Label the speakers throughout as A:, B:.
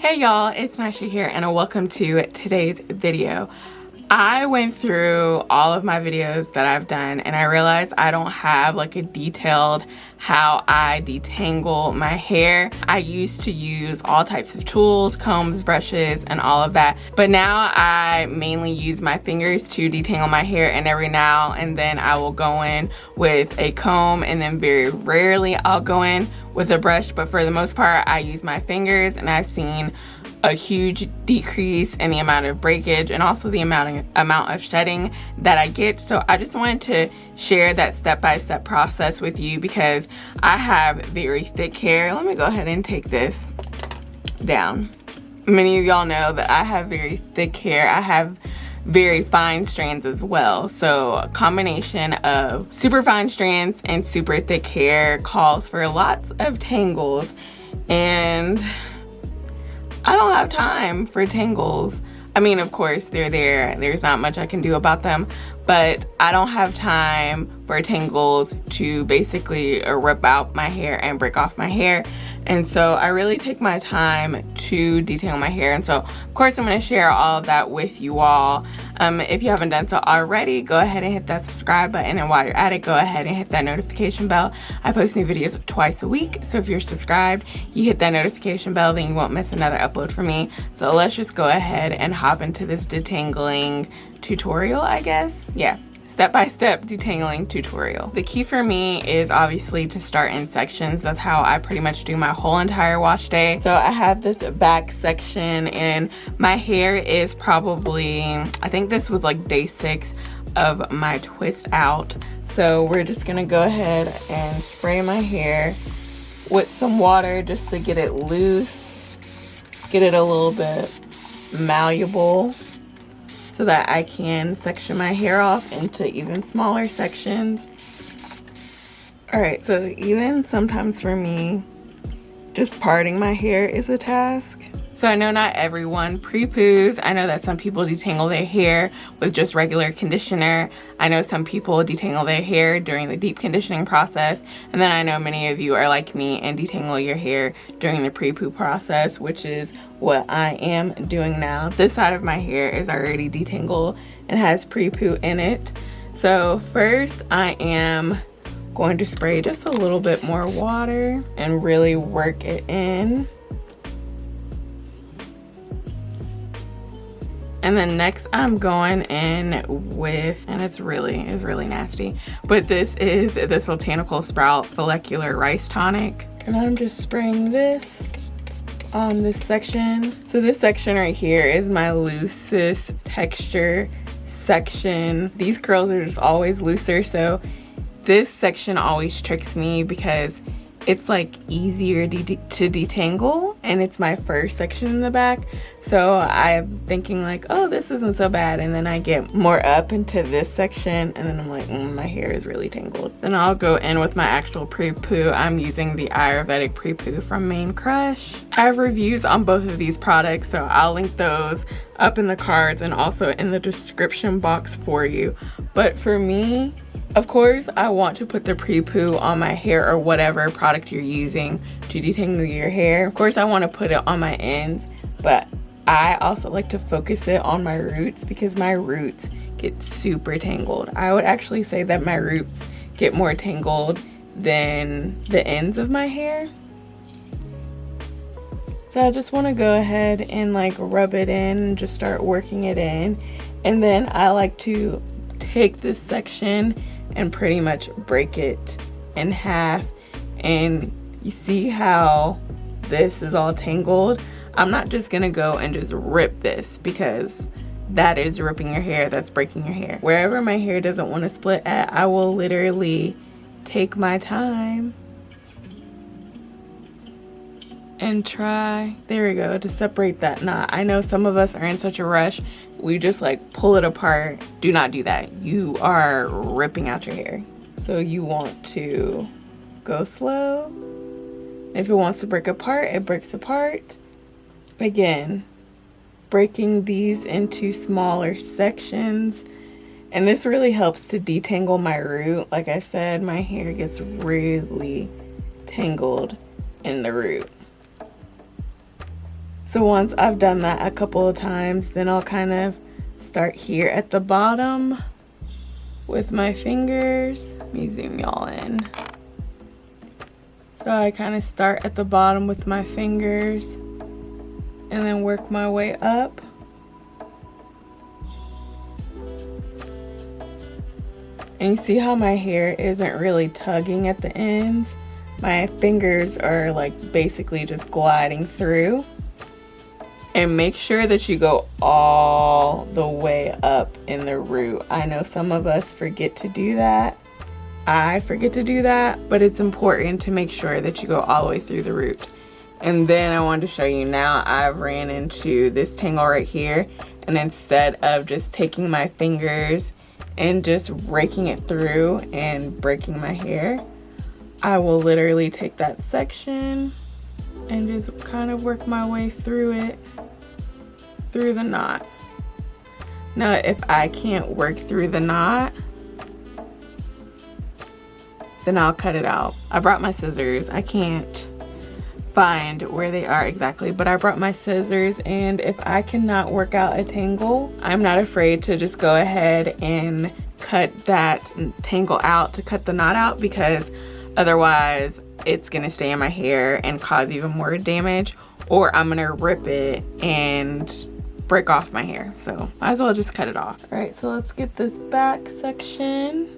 A: Hey y'all, it's Nisha here and welcome to today's video. I went through all of my videos that I've done and I realized I don't have like a detailed how I detangle my hair. I used to use all types of tools, combs, brushes, and all of that. But now I mainly use my fingers to detangle my hair, and every now and then I will go in with a comb, and then very rarely I'll go in with a brush. But for the most part, I use my fingers, and I've seen a huge decrease in the amount of breakage and also the amount of shedding that I get. So I just wanted to share that step-by-step process with you because I have very thick hair. Let me go ahead and take this down. Many of y'all know that I have very thick hair. I have very fine strands as well. So a combination of super fine strands and super thick hair calls for lots of tangles, and I don't have time for tangles. I mean, of course, they're there. There's not much I can do about them, but I don't have time for tangles to basically rip out my hair and break off my hair. And so I really take my time to detangle my hair. And so, of course, I'm going to share all of that with you all. If you haven't done so already, go ahead and hit that subscribe button. And while you're at it, go ahead and hit that notification bell. I post new videos twice a week. So if you're subscribed, you hit that notification bell, then you won't miss another upload from me. So let's just go ahead and hop into this detangling tutorial, I guess. Yeah. Step-by-step detangling tutorial. The key for me is obviously to start in sections. That's how I pretty much do my whole entire wash day. So I have this back section, and my hair is probably, I think this was like day 6 of my twist out. So we're just gonna go ahead and spray my hair with some water just to get it loose, get it a little bit malleable, so that I can section my hair off into even smaller sections. Alright, so even sometimes for me, just parting my hair is a task. So I know not everyone pre-poos. I know that some people detangle their hair with just regular conditioner. I know some people detangle their hair during the deep conditioning process. And then I know many of you are like me and detangle your hair during the pre-poo process, which is what I am doing now. This side of my hair is already detangled and has pre-poo in it. So first I am going to spray just a little bit more water and really work it in. And then next I'm going in with, and it's really nasty, but this is the Botanical Sprout Follicular Rice Tonic. And I'm just spraying this on this section. So this section right here is my loosest texture section. These curls are just always looser, so this section always tricks me because it's like easier to detangle, and it's my first section in the back. So I'm thinking like, oh, this isn't so bad, and then I get more up into this section, and then I'm like, my hair is really tangled. Then I'll go in with my actual pre-poo. I'm using the Ayurvedic pre-poo from Main Crush. I have reviews on both of these products, so I'll link those up in the cards and also in the description box for you. But for me, of course, I want to put the pre-poo on my hair or whatever product you're using to detangle your hair. Of course, I want to put it on my ends, but I also like to focus it on my roots because my roots get super tangled. I would actually say that my roots get more tangled than the ends of my hair. So I just want to go ahead and like rub it in and just start working it in. And then I like to take this section and pretty much break it in half. And you see how this is all tangled? I'm not just gonna go and just rip this because that is ripping your hair, that's breaking your hair. Wherever my hair doesn't want to split at, I will literally take my time and try, there we go, to separate that knot. I know some of us are in such a rush, we just like pull it apart. Do not do that. You are ripping out your hair. So you want to go slow. If it wants to break apart, it breaks apart. Again, breaking these into smaller sections. And this really helps to detangle my root. Like I said, my hair gets really tangled in the root. So once I've done that a couple of times, then I'll kind of start here at the bottom with my fingers. Let me zoom y'all in. So I kind of start at the bottom with my fingers and then work my way up. And you see how my hair isn't really tugging at the ends? My fingers are like basically just gliding through. And make sure that you go all the way up in the root. I know some of us forget to do that. I forget to do that, but it's important to make sure that you go all the way through the root. And then I wanted to show you, now I've ran into this tangle right here, and instead of just taking my fingers and just raking it through and breaking my hair, I will literally take that section and just kind of work my way through it, through the knot. Now if I can't work through the knot, then I'll cut it out. I brought my scissors. I can't find where they are exactly, but I brought my scissors, and if I cannot work out a tangle, I'm not afraid to just go ahead and cut that tangle out, to cut the knot out, because otherwise it's gonna stay in my hair and cause even more damage, or I'm gonna rip it and break off my hair. So might as well just cut it off. All right, so let's get this back section.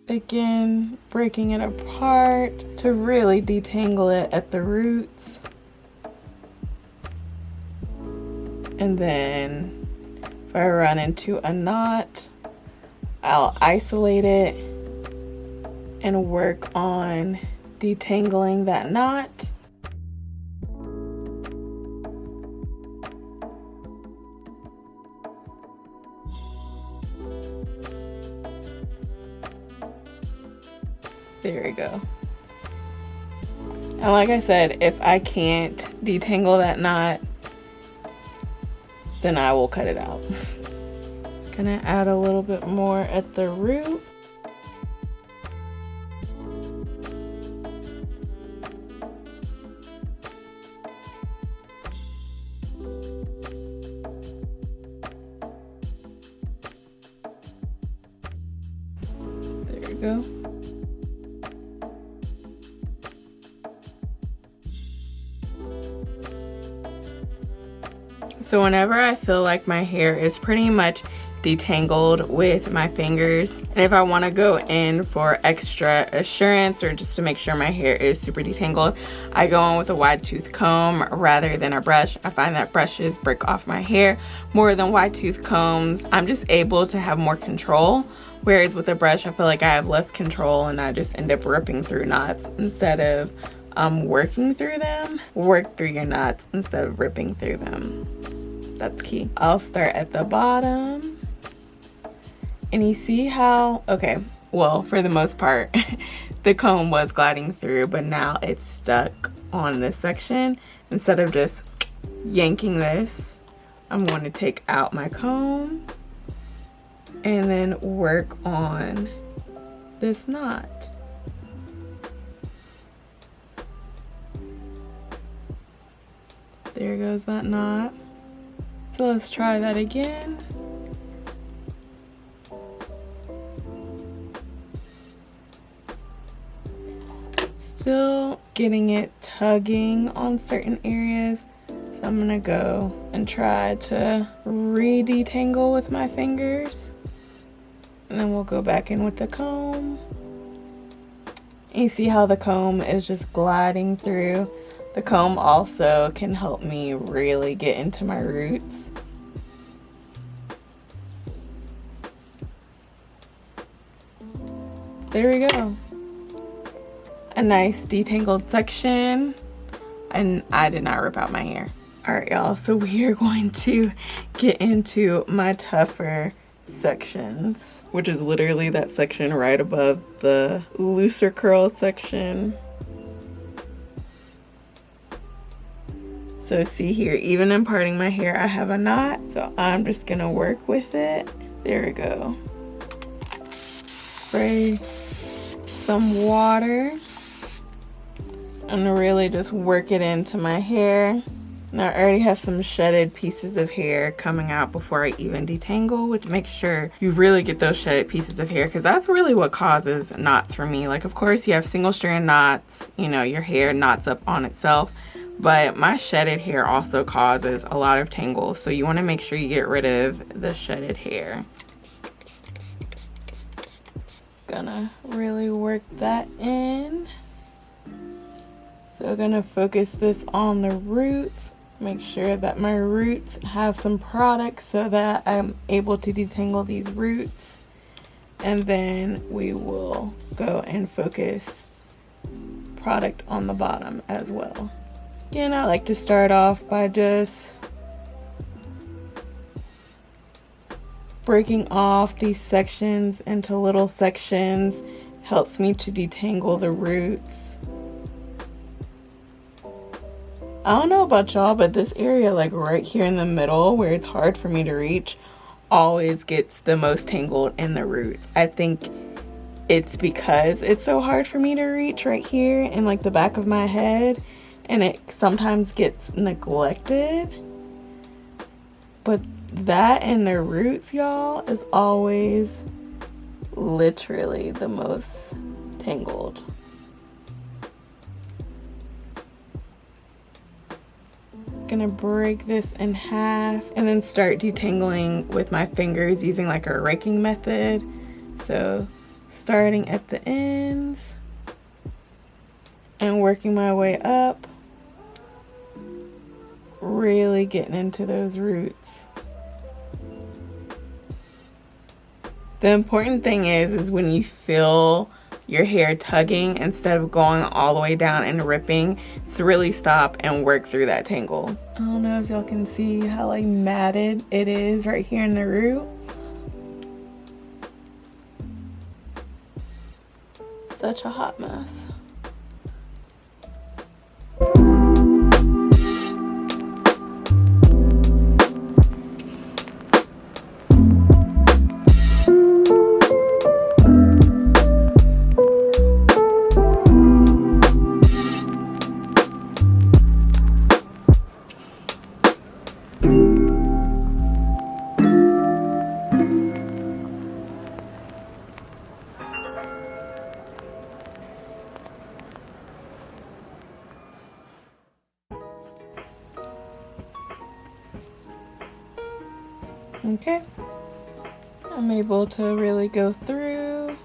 A: Again, breaking it apart to really detangle it at the roots. And then if I run into a knot, I'll isolate it and work on detangling that knot. There we go. And like I said, if I can't detangle that knot, then I will cut it out. Gonna add a little bit more at the root. There we go. So whenever I feel like my hair is pretty much detangled with my fingers, and if I want to go in for extra assurance or just to make sure my hair is super detangled, I go in with a wide tooth comb rather than a brush. I find that brushes break off my hair more than wide tooth combs. I'm just able to have more control, whereas with a brush I feel like I have less control and I just end up ripping through knots instead of working through them. Work through your knots instead of ripping through them. That's key. I'll start at the bottom. And you see how, okay, well, for the most part, the comb was gliding through, but now it's stuck on this section. Instead of just yanking this, I'm going to take out my comb and then work on this knot. There goes that knot. So let's try that again. Still getting it tugging on certain areas. So I'm gonna go and try to re-detangle with my fingers. And then we'll go back in with the comb. And you see how the comb is just gliding through. The comb also can help me really get into my roots. There we go. A nice detangled section, and I did not rip out my hair. All right, y'all, so we are going to get into my tougher sections, which is literally that section right above the looser curl section. So see here, even in parting my hair, I have a knot, so I'm just gonna work with it. There we go. spray some water and really just work it into my hair. Now I already have some shedded pieces of hair coming out before I even detangle, which makes sure you really get those shedded pieces of hair, because that's really what causes knots for me. Like, of course you have single strand knots, you know, your hair knots up on itself, but my shedded hair also causes a lot of tangles. So you want to make sure you get rid of the shedded hair. Gonna really work that in. So gonna focus this on the roots. Make sure that my roots have some product so that I'm able to detangle these roots. And then we will go and focus product on the bottom as well. Again, I like to start off by just breaking off these sections into little sections. Helps me to detangle the roots. I don't know about y'all, but this area, like right here in the middle where it's hard for me to reach, always gets the most tangled in the roots. I think it's because it's so hard for me to reach right here in like the back of my head, and it sometimes gets neglected. But that and the roots, y'all, is always literally the most tangled. Gonna break this in half and then start detangling with my fingers using like a raking method. So starting at the ends and working my way up, really getting into those roots. The important thing is when you feel your hair tugging, instead of going all the way down and ripping, to really stop and work through that tangle. I don't know if y'all can see how like matted it is right here in the root. Such a hot mess. Okay, I'm able to really go through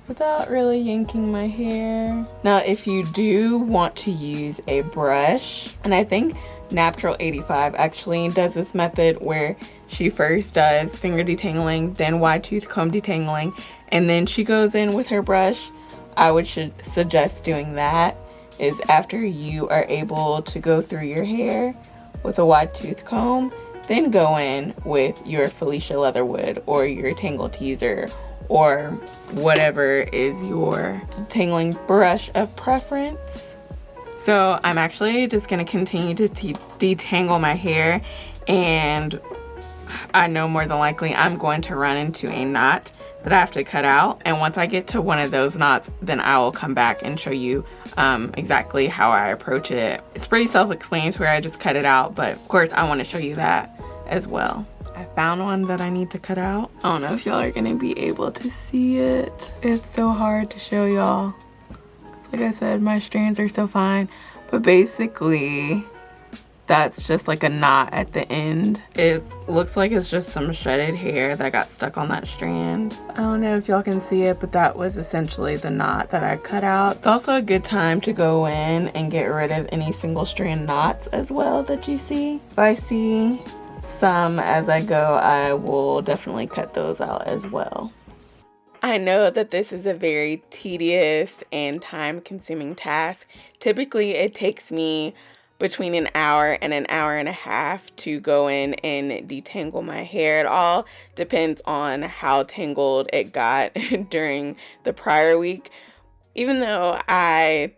A: without really yanking my hair. Now, if you do want to use a brush, and I think Natural 85 actually does this method where she first does finger detangling, then wide tooth comb detangling, and then she goes in with her brush. I would suggest doing that is after you are able to go through your hair with a wide tooth comb, then go in with your Felicia Leatherwood or your Tangle Teaser or whatever is your detangling brush of preference. So I'm actually just gonna continue to detangle my hair, and I know more than likely I'm going to run into a knot that I have to cut out, and once I get to one of those knots, then I will come back and show you exactly how I approach it. It's pretty self-explanatory, I just cut it out, but of course I want to show you that as well. I found one that I need to cut out. I don't know if y'all are gonna be able to see it. It's so hard to show y'all. Like I said, my strands are so fine, but basically that's just like a knot at the end. It looks like it's just some shredded hair that got stuck on that strand. I don't know if y'all can see it, but that was essentially the knot that I cut out. It's also a good time to go in and get rid of any single strand knots as well that you see. If I see some as I go, I will definitely cut those out as well. I know that this is a very tedious and time-consuming task. Typically, it takes me between an hour and an hour and a half to go in and detangle my hair. It all depends on how tangled it got during the prior week. Even though I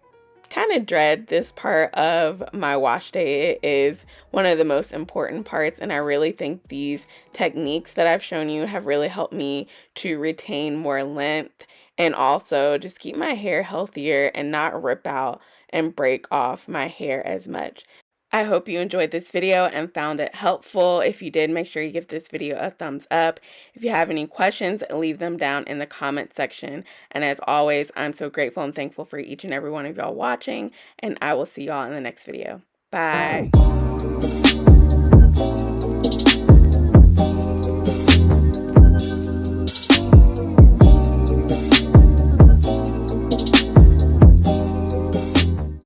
A: kind of dread this part of my wash day. It is one of the most important parts, and I really think these techniques that I've shown you have really helped me to retain more length and also just keep my hair healthier and not rip out and break off my hair as much. I hope you enjoyed this video and found it helpful. If you did, make sure you give this video a thumbs up. If you have any questions, leave them down in the comment section. And as always, I'm so grateful and thankful for each and every one of y'all watching, and I will see y'all in the next video. Bye.